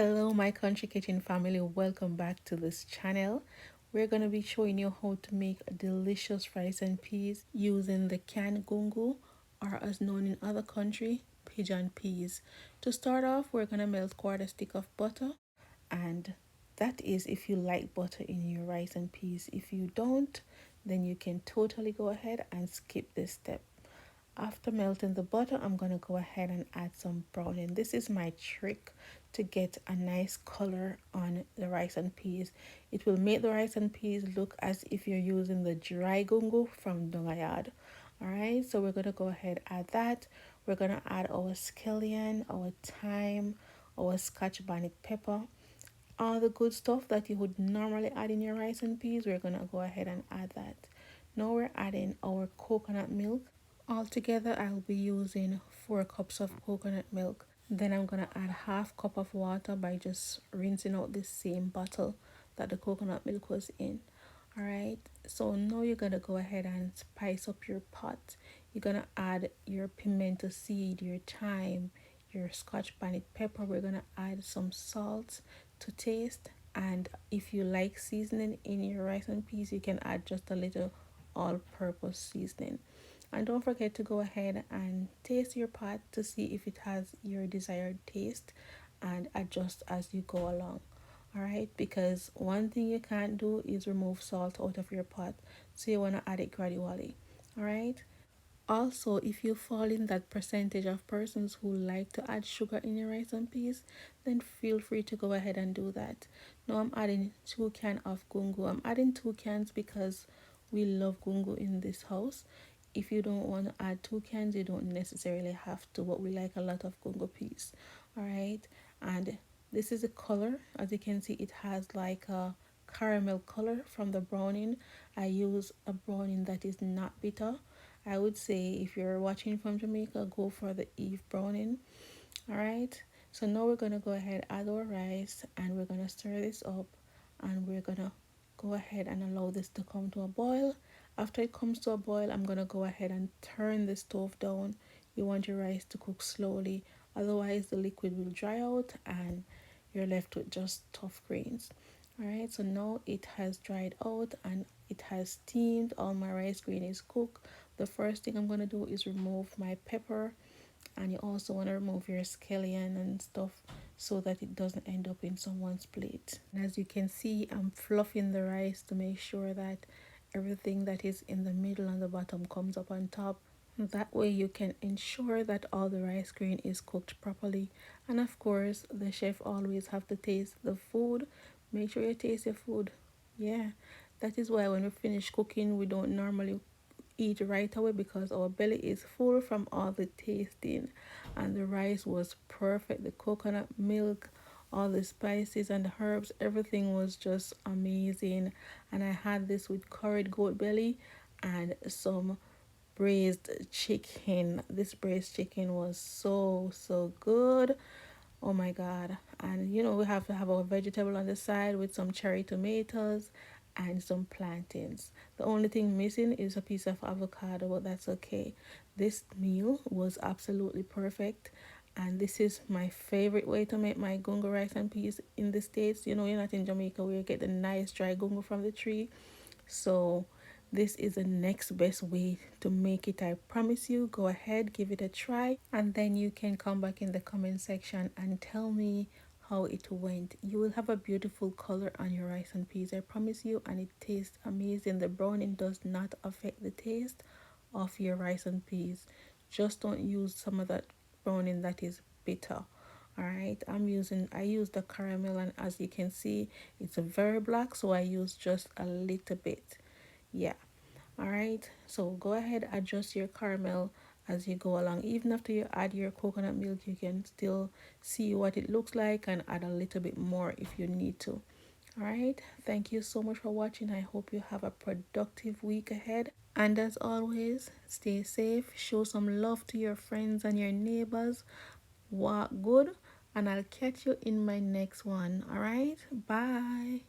Hello my country kitchen family, welcome back to this channel. We're going to be showing you how to make delicious rice and peas using the canned gungo, or as known in other country, pigeon peas. To start off, we're going to melt quarter stick of butter, and that is if you like butter in your rice and peas. If you don't, then you can totally go ahead and skip this step. After melting the butter, I'm going to go ahead and add some browning. This is my trick to get a nice color on the rice and peas. It will make the rice and peas look as if you're using the dry gungo from Dongayad. Alright, so we're going to go ahead and add that. We're going to add our scallion, our thyme, our Scotch bonnet pepper, all the good stuff that you would normally add in your rice and peas. We're going to go ahead and add that. Now we're adding our coconut milk. Altogether, I'll be using 4 cups of coconut milk. Then I'm going to add half cup of water by just rinsing out this same bottle that the coconut milk was in. Alright, so now you're going to go ahead and spice up your pot. You're going to add your pimento seed, your thyme, your Scotch bonnet pepper. We're going to add some salt to taste. And if you like seasoning in your rice and peas, you can add just a little all-purpose seasoning. And don't forget to go ahead and taste your pot to see if it has your desired taste and adjust as you go along. Alright, because one thing you can't do is remove salt out of your pot, so you want to add it gradually. Alright, also, if you fall in that percentage of persons who like to add sugar in your rice and peas, then feel free to go ahead and do that. Now I'm adding 2 cans of gungo. I'm adding 2 cans because we love gungo in this house. If you don't want to add 2 cans, you don't necessarily have to, but we like a lot of gungo peas. Alright, and this is the color. As you can see, it has like a caramel color from the browning. I use a browning that is not bitter. I would say if you're watching from Jamaica, go for the Eve browning. Alright, so now we're going to go ahead, add our rice, and we're going to stir this up, and we're going to go ahead and allow this to come to a boil. After it comes to a boil, I'm going to go ahead and turn the stove down. You want your rice to cook slowly, otherwise the liquid will dry out and you're left with just tough grains. Alright, so now it has dried out and it has steamed. All my rice grain is cooked. The first thing I'm going to do is remove my pepper, and you also want to remove your scallion and stuff so that it doesn't end up in someone's plate. And as you can see, I'm fluffing the rice to make sure that everything that is in the middle and the bottom comes up on top. That way you can ensure that all the rice grain is cooked properly. And of course, the chef always have to taste the food. Make sure you taste your food. Yeah, that is why when we finish cooking, we don't normally eat right away, because our belly is full from all the tasting. And the rice was perfect. The coconut milk, all the spices and the herbs, everything was just amazing. And I had this with curried goat belly and some braised chicken. This braised chicken was so good. Oh my god. And you know, we have to have our vegetable on the side with some cherry tomatoes and some plantains. The only thing missing is a piece of avocado, but that's okay. This meal was absolutely perfect, and this is my favorite way to make my gungo rice and peas in the States. You know, you're not in Jamaica where you get the nice dry gungo from the tree. So this is the next best way to make it. I promise you. Go ahead, give it a try, and then you can come back in the comment section and tell me how it went. You will have a beautiful color on your rice and peas, I promise you, and it tastes amazing. The browning does not affect the taste of your rice and peas. Just don't use some of that browning that is bitter. Alright, I use the caramel, and as you can see, it's very black, so I use just a little bit. Yeah. Alright, so go ahead, adjust your caramel as you go along. Even after you add your coconut milk, you can still see what it looks like and add a little bit more if you need to. Alright, thank you so much for watching. I hope you have a productive week ahead. And as always, stay safe, show some love to your friends and your neighbors. Walk good, and I'll catch you in my next one. Alright, bye.